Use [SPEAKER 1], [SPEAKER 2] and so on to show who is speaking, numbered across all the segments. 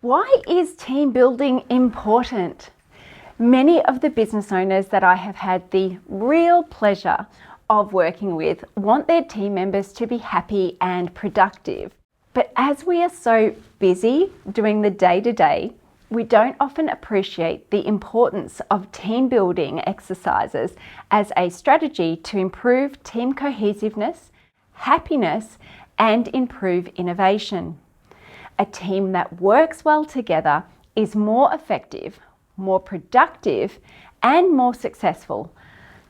[SPEAKER 1] Why is team building important? Many of the business owners that I have had the real pleasure of working with want their team members to be happy and productive. But as we are so busy doing the day-to-day, we don't often appreciate the importance of team building exercises as a strategy to improve team cohesiveness, happiness, and improve innovation. A team that works well together is more effective, more productive, and more successful,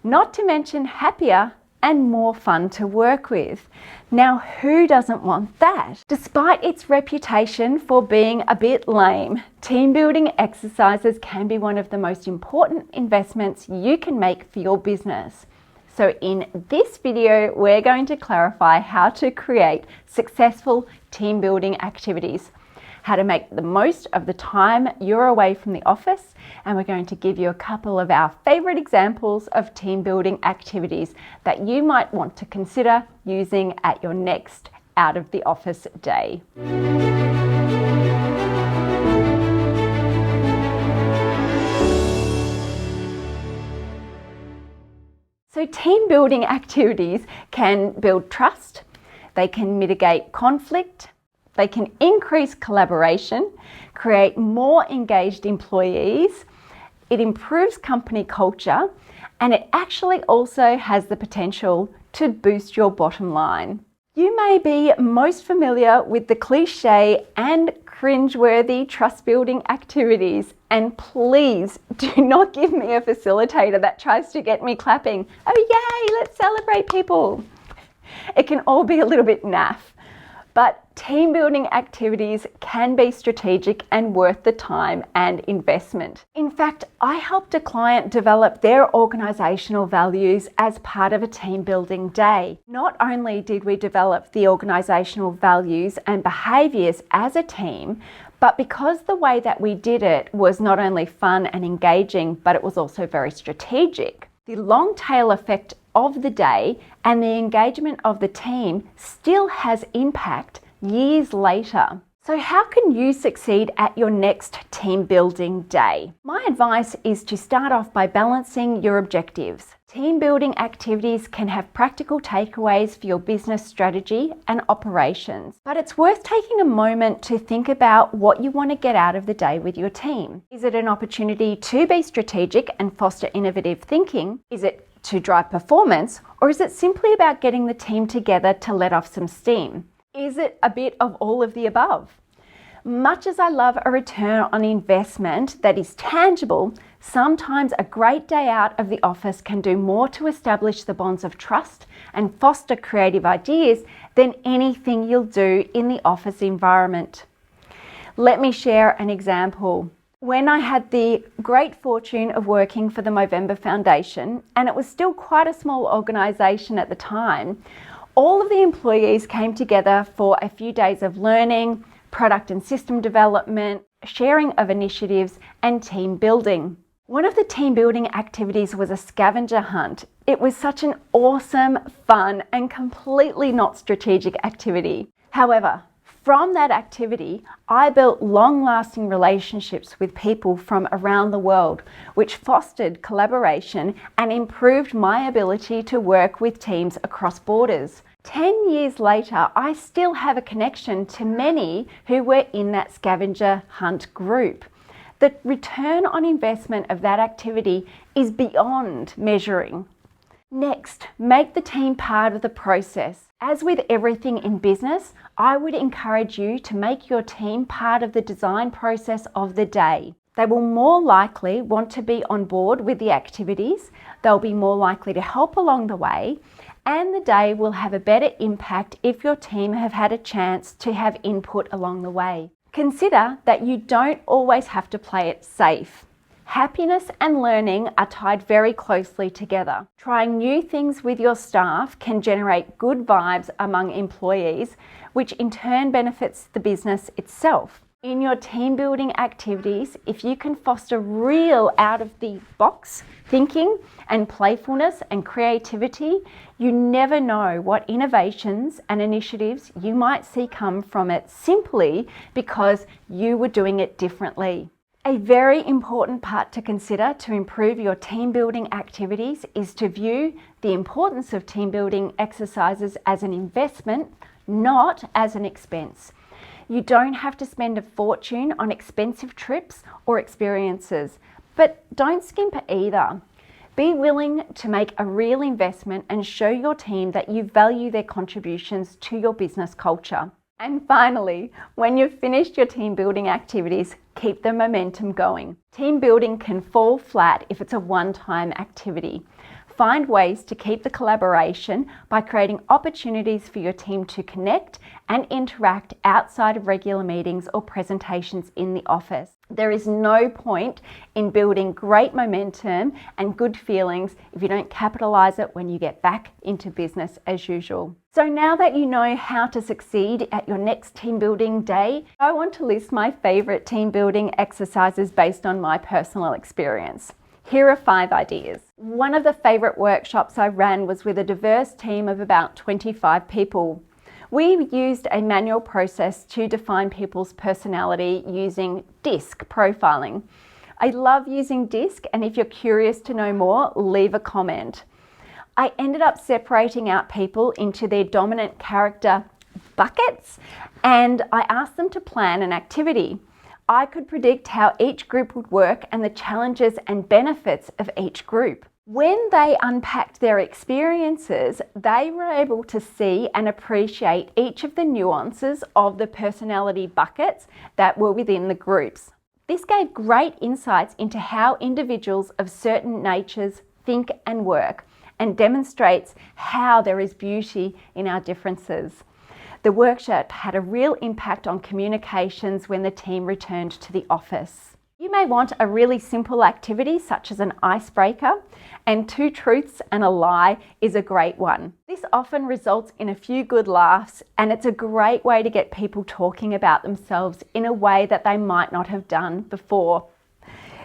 [SPEAKER 1] not to mention happier and more fun to work with. Now, who doesn't want that? Despite its reputation for being a bit lame, team building exercises can be one of the most important investments you can make for your business. So in this video, we're going to clarify how to create successful team building activities, how to make the most of the time you're away from the office, and we're going to give you a couple of our favorite examples of team building activities that you might want to consider using at your next out of the office day. So team building activities can build trust, they can mitigate conflict, they can increase collaboration, create more engaged employees, it improves company culture, and it actually also has the potential to boost your bottom line. You may be most familiar with the cliche and cringeworthy trust building activities, and please do not give me a facilitator that tries to get me clapping. Oh yay, let's celebrate people. It can all be a little bit naff, but team building activities can be strategic and worth the time and investment. In fact, I helped a client develop their organizational values as part of a team building day. Not only did we develop the organizational values and behaviors as a team, but because the way that we did it was not only fun and engaging, but it was also very strategic, the long tail effect of the day and the engagement of the team still has impact years later. So how can you succeed at your next team building day? My advice is to start off by balancing your objectives. Team building activities can have practical takeaways for your business strategy and operations, but it's worth taking a moment to think about what you want to get out of the day with your team. Is it an opportunity to be strategic and foster innovative thinking? Is it to drive performance, or is it simply about getting the team together to let off some steam? Is it a bit of all of the above? Much as I love a return on investment that is tangible, sometimes a great day out of the office can do more to establish the bonds of trust and foster creative ideas than anything you'll do in the office environment. Let me share an example. When I had the great fortune of working for the Movember Foundation, and it was still quite a small organisation at the time, all of the employees came together for a few days of learning, product and system development, sharing of initiatives, and team building. One of the team building activities was a scavenger hunt. It was such an awesome, fun, and completely not strategic activity. However, from that activity, I built long-lasting relationships with people from around the world, which fostered collaboration and improved my ability to work with teams across borders. 10 years later, I still have a connection to many who were in that scavenger hunt group. The return on investment of that activity is beyond measuring. Next, make the team part of the process. As with everything in business, I would encourage you to make your team part of the design process of the day. They will more likely want to be on board with the activities, they'll be more likely to help along the way, and the day will have a better impact if your team have had a chance to have input along the way. Consider that you don't always have to play it safe. Happiness and learning are tied very closely together. Trying new things with your staff can generate good vibes among employees, which in turn benefits the business itself. In your team building activities, if you can foster real out of the box thinking and playfulness and creativity, you never know what innovations and initiatives you might see come from it simply because you were doing it differently. A very important part to consider to improve your team building activities is to view the importance of team building exercises as an investment, not as an expense. You don't have to spend a fortune on expensive trips or experiences, but don't skimp either. Be willing to make a real investment and show your team that you value their contributions to your business culture. And finally, when you've finished your team building activities, keep the momentum going. Team building can fall flat if it's a one-time activity. Find ways to keep the collaboration by creating opportunities for your team to connect and interact outside of regular meetings or presentations in the office. There is no point in building great momentum and good feelings if you don't capitalize it when you get back into business as usual. So now that you know how to succeed at your next team building day, I want to list my favorite team building exercises based on my personal experience. Here are 5 ideas. One of the favorite workshops I ran was with a diverse team of about 25 people. We used a manual process to define people's personality using DISC profiling. I love using DISC, and if you're curious to know more, leave a comment. I ended up separating out people into their dominant character buckets, and I asked them to plan an activity. I could predict how each group would work and the challenges and benefits of each group. When they unpacked their experiences, they were able to see and appreciate each of the nuances of the personality buckets that were within the groups. This gave great insights into how individuals of certain natures think and work, and demonstrates how there is beauty in our differences. The workshop had a real impact on communications when the team returned to the office. You may want a really simple activity such as an icebreaker, and 2 truths and a lie is a great one. This often results in a few good laughs, and it's a great way to get people talking about themselves in a way that they might not have done before.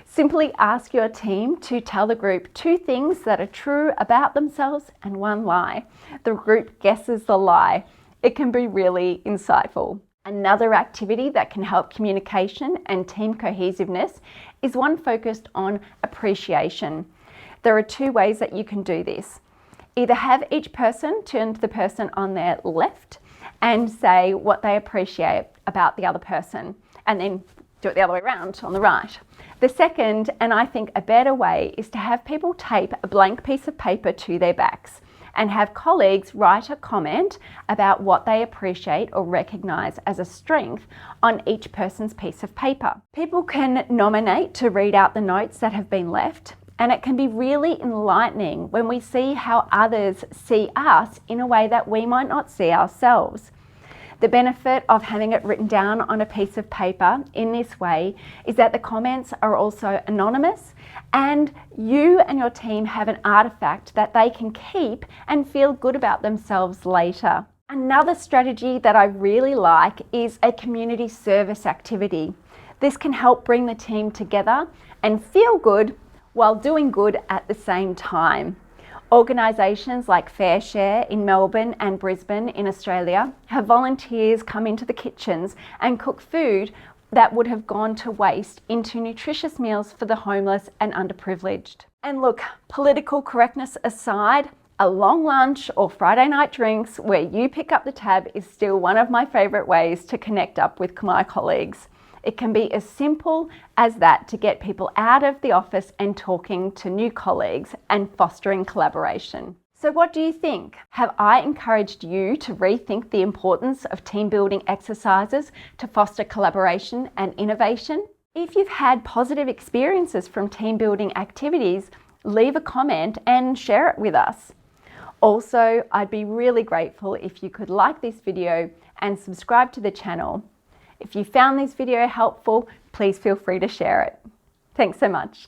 [SPEAKER 1] Simply ask your team to tell the group 2 things that are true about themselves and 1 lie. The group guesses the lie. It can be really insightful. Another activity that can help communication and team cohesiveness is one focused on appreciation. There are 2 ways that you can do this. Either have each person turn to the person on their left and say what they appreciate about the other person, and then do it the other way around on the right. The second, and I think a better way, is to have people tape a blank piece of paper to their backs and have colleagues write a comment about what they appreciate or recognise as a strength on each person's piece of paper. People can nominate to read out the notes that have been left, and it can be really enlightening when we see how others see us in a way that we might not see ourselves. The benefit of having it written down on a piece of paper in this way is that the comments are also anonymous, and you and your team have an artifact that they can keep and feel good about themselves later. Another strategy that I really like is a community service activity. This can help bring the team together and feel good while doing good at the same time. Organisations like FareShare in Melbourne and Brisbane in Australia have volunteers come into the kitchens and cook food that would have gone to waste into nutritious meals for the homeless and underprivileged. And look, political correctness aside, a long lunch or Friday night drinks where you pick up the tab is still one of my favourite ways to connect up with my colleagues. It can be as simple as that to get people out of the office and talking to new colleagues and fostering collaboration. So what do you think? Have I encouraged you to rethink the importance of team building exercises to foster collaboration and innovation? If you've had positive experiences from team building activities, leave a comment and share it with us. Also, I'd be really grateful if you could like this video and subscribe to the channel. If you found this video helpful, please feel free to share it. Thanks so much.